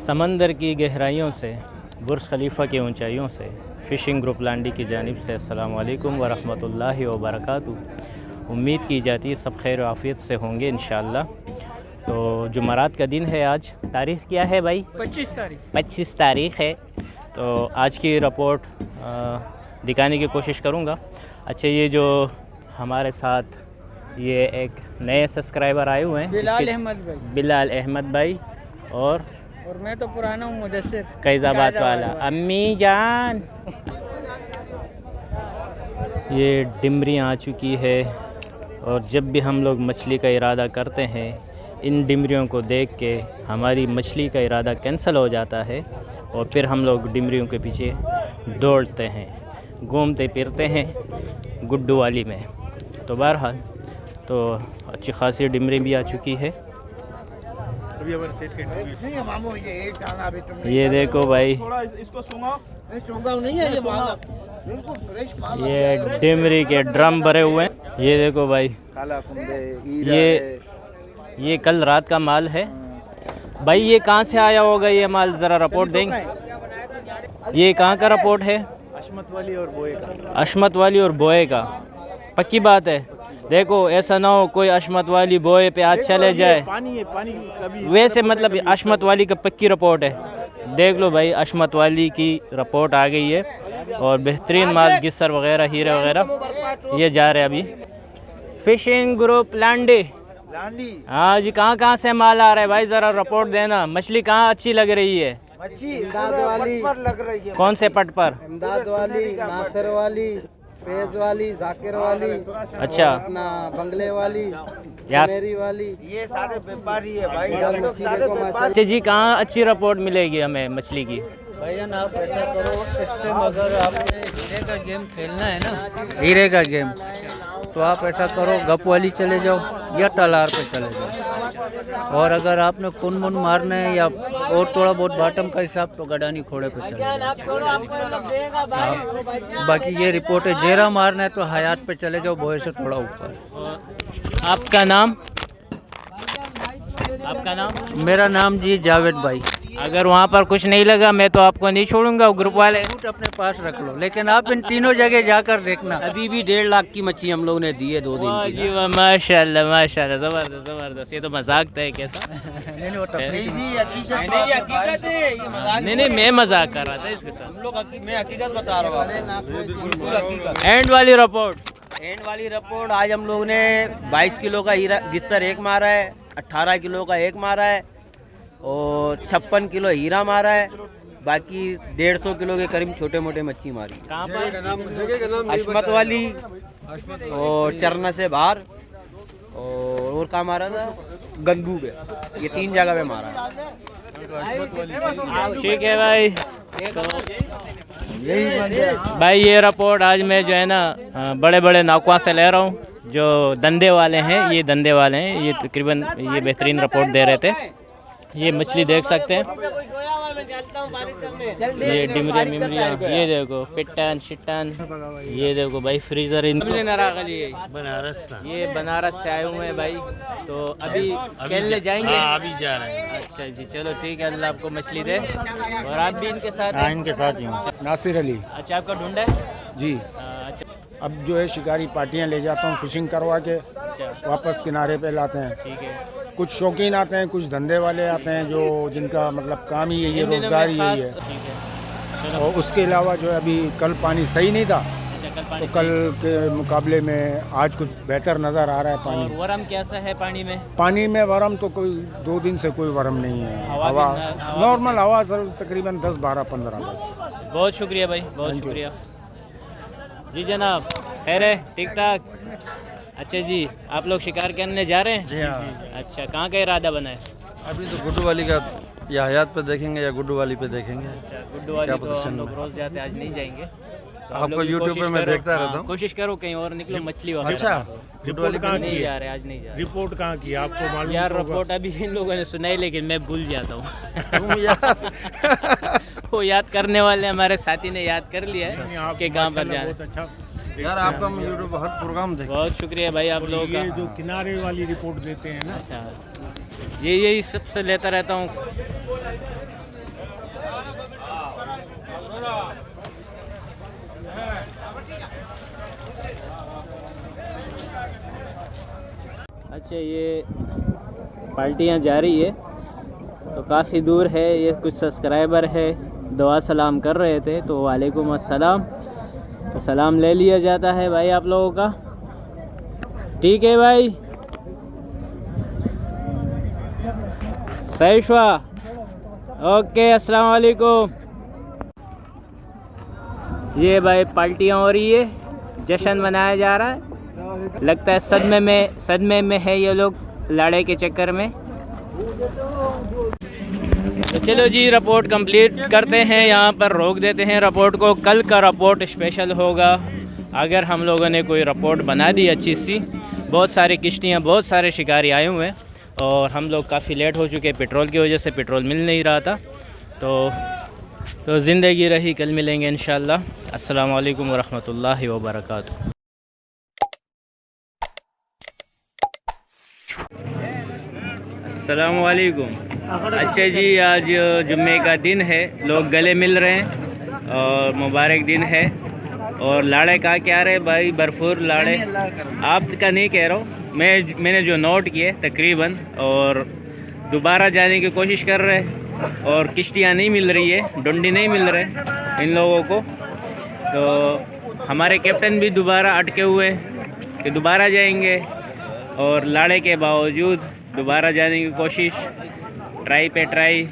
समंदर की गहराइयों से, बुर्ज खलीफा की ऊंचाइयों से फ़िशिंग ग्रुप लांडी की जानिब से अस्सलामु अलैकुम व रहमतुल्लाहि व बरकातुहू। उम्मीद की जाती है सब खैर आफ़ियत से होंगे इंशाअल्लाह। तो जुमरात का दिन है आज। तारीख़ क्या है भाई? 25 तारीख़ है। तो आज की रिपोर्ट दिखाने की कोशिश करूँगा। अच्छा, ये जो हमारे साथ ये एक नए सब्सक्राइबर आए हुए हैं, बिलाल अहमद भाई और मैं तो पुराना हूँ, मुदस्सिर कैज़ाबाद वाला। अम्मी जान, ये डिमरी आ चुकी है और जब भी हम लोग मछली का इरादा करते हैं, इन डिमरियों को देख के हमारी मछली का इरादा कैंसिल हो जाता है और फिर हम लोग डिमरियों के पीछे दौड़ते हैं, घूमते फिरते हैं गुड्डू वाली में। तो बहरहाल तो अच्छी खासी डिमरी भी आ चुकी है। ये देखो भाई, ये डिमरी के ड्रम भरे हुए हैं। ये देखो भाई, ये कल रात का माल है भाई। ये कहाँ से आया होगा ये माल, ज़रा रिपोर्ट देंगे? ये कहाँ का रिपोर्ट है? अशमत वाली और बोए का। अशमत वाली और बोए का, पक्की बात है। देखो ऐसा ना हो कोई अशमत वाली बोए पे हाथ चले जाए। पानी कभी वैसे मतलब अशमत वाली का पक्की रिपोर्ट है। देख लो भाई, अशमत वाली की रिपोर्ट आ गई है और बेहतरीन माल गिस्सर वगैरह, हीरे वगैरह ये जा रहे हैं अभी। फ़िशिंग ग्रुप लांडी। हाँ जी, कहाँ से माल आ रहा है भाई, ज़रा रिपोर्ट देना। मछली कहाँ अच्छी लग रही है? इमदाद वाली लग रही है। कौन से पट पर? इमदाद वाली, नासिर वाली, फैज वाली, जाकिर वाली, अच्छा, अपना बंगले वाली, मेरी वाली, ये सारे व्यापारी है भाई। अच्छा जी, कहाँ अच्छी रिपोर्ट मिलेगी हमें मछली की? भाईजान आप ऐसा करो, इस टाइम अगर आपने हीरे का गेम खेलना है ना, हीरे का गेम, तो आप ऐसा करो गप वाली चले जाओ या तलार पे चले जाओ। और अगर आपने कुन मुन मारना है या और थोड़ा बहुत बॉटम का हिसाब, तो गडानी खोड़े पे चले जाओ। बाकी ये रिपोर्ट है, जेरा मारना है तो हयात पे चले जाओ, बोए से थोड़ा ऊपर। आपका नाम? आपका नाम? मेरा नाम जी जावेद भाई। अगर वहाँ पर कुछ नहीं लगा मैं तो आपको नहीं छोड़ूंगा। ग्रुप वाले रूट अपने पास रख लो, लेकिन आप इन तीनों जगह जाकर देखना। अभी भी 1.5 लाख की मच्छी हम लोग ने दी है 2 दिन वाह की। जी वाह, माशाल्लाह माशाल्लाह, ज़बरदस्त ज़बरदस्त। ये तो मजाक था कैसा? नहीं, मैं मजाक कर रहा था इसके साथ। मैं हकीकत बता रहा हूँ। एंड वाली रिपोर्ट आज हम लोग ने 22 किलो का हीरा गिस्सर एक मारा है, 18 किलो का एक मारा है और 56 किलो हीरा मारा है। बाकी 150 किलो के करीब छोटे मोटे मच्छी मारी। कहाँ पर? अशमत वाली और चरना से बाहर और कहाँ मारा था, गंदू पे। ये 3 जगह पे मारा है। ठीक है भाई। भाई ये रिपोर्ट आज मैं जो है ना बड़े बड़े नौकों से ले रहा हूँ, जो धंधे वाले हैं। ये धंधे वाले हैं, ये तकरीबन ये बेहतरीन रिपोर्ट दे रहे थे। ये मछली देख सकते हैं, ये डिमरिया मिमरिया, ये देखो पिट्टन शिट्टन, ये देखो भाई फ्रीजर। ये बनारस से आए हुए हैं भाई। तो अभी खेलने जाएंगे? अभी जा रहे हैं। अच्छा जी, चलो ठीक है, अल्लाह आपको मछली दे। और आप भी इनके साथ हैं? इनके साथ ही हूँ। नासिर अली अच्छा, आपका ढूंढा है जी। अच्छा अब जो है शिकारी पार्टियां ले जाता हूँ, फिशिंग करवा के वापस किनारे पे लाते हैं। ठीक है। कुछ शौकीन आते हैं, कुछ धंधे वाले आते हैं, जो जिनका मतलब काम ही यही है, रोजगार ही यही है। ठीक है। और उसके अलावा जो है अभी कल पानी सही नहीं था, तो कल के मुकाबले में आज कुछ बेहतर नज़र आ रहा है पानी। और वरम कैसा है पानी में? पानी में वरम तो कोई 2 दिन से कोई वरम नहीं है। हवा नॉर्मल हवा सर, तकरीबन 10, 12, 15 बस। बहुत शुक्रिया भाई, बहुत शुक्रिया जी। जनाब खैर है, ठीक ठाक? अच्छा जी, आप लोग शिकार करने जा रहे हैं? जी हाँ। अच्छा, कहाँ का इरादा बना है? अभी तो गुड्डू वाली का या हयात पे देखेंगे या गुड्डू वाली पे देखेंगे। अच्छा, गुड्डू वाली तो हम लोग रोज जाते, आज नहीं जाएंगे। तो हम आपको लोग भी यूट्यूब कोशिश पे मैं करो, देखता रहता हूँ। कोशिश करो कहीं और निकलो मछली वगैरह। अच्छा, रिपोर्ट कहाँ की नहीं है? जा रहे, आज नहीं जा रहे। रिपोर्ट कहाँ की आपको मालूम? यार रिपोर्ट अभी इन लोगों ने सुनाई, लेकिन मैं भूल जाता हूँ। तुम यार वो याद करने वाले हमारे साथी ने याद कर लिया है कि कहाँ पर जाना। बहुत अच्छा यार आपका हम यूट्यूब हर प्रोग्राम देखते बहुत शुक्रिया भाई आप लोगों ये का। जो किनारे वाली रिपोर्ट देते हैं ना, अच्छा, यही सबसे लेता रहता हूँ। अच्छा ये पार्टियाँ जारी है तो काफ़ी दूर है, ये कुछ सब्सक्राइबर है दुआ सलाम कर रहे थे तो वालेकुम अस्सलाम, तो सलाम ले लिया जाता है भाई आप लोगों का। ठीक है भाई, सहीशवा, ओके अस्सलाम वालेकुम। ये भाई पार्टियाँ हो रही है, जश्न मनाया जा रहा है, लगता है सदमे में है ये लोग लाड़े के चक्कर में। तो चलो जी रिपोर्ट कंप्लीट करते हैं, यहाँ पर रोक देते हैं रिपोर्ट को। कल का रिपोर्ट स्पेशल होगा अगर हम लोगों ने कोई रिपोर्ट बना दी अच्छी सी। बहुत सारी किश्तियाँ, बहुत सारे शिकारी आए हुए हैं और हम लोग काफ़ी लेट हो चुके हैं, पेट्रोल की वजह से पेट्रोल मिल नहीं रहा था। तो ज़िंदगी रही, कल मिलेंगे इंशाअल्लाह। अस्सलाम वालेकुम वरहमतुल्लाहि वबरकातुहू। अस्सलाम वालेकुम। अच्छा जी, आज जुम्मे का दिन है, लोग गले मिल रहे हैं और मुबारक दिन है। और लाड़े का क्या रहे भाई, भरपूर लाड़े, आपका नहीं कह रहा हूँ, मैंने जो नोट किए तकरीबन, और दोबारा जाने की कोशिश कर रहे हैं और किश्तियाँ नहीं मिल रही है, डंडी नहीं मिल रहे इन लोगों को। तो हमारे कैप्टन भी दोबारा अटके हुए कि दोबारा जाएंगे, और लाड़े के बावजूद दोबारा जाने की कोशिश, ट्राई पे ट्राई।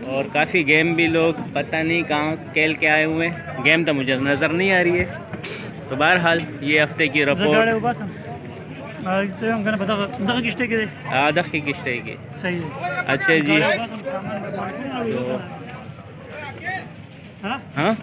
और काफ़ी गेम भी लोग पता नहीं कहाँ खेल के आए हुए हैं, गेम तो मुझे नज़र नहीं आ रही है। तो बहरहाल ये हफ्ते की रिपोर्ट आधा की किश्त की सही है। अच्छा जी, हाँ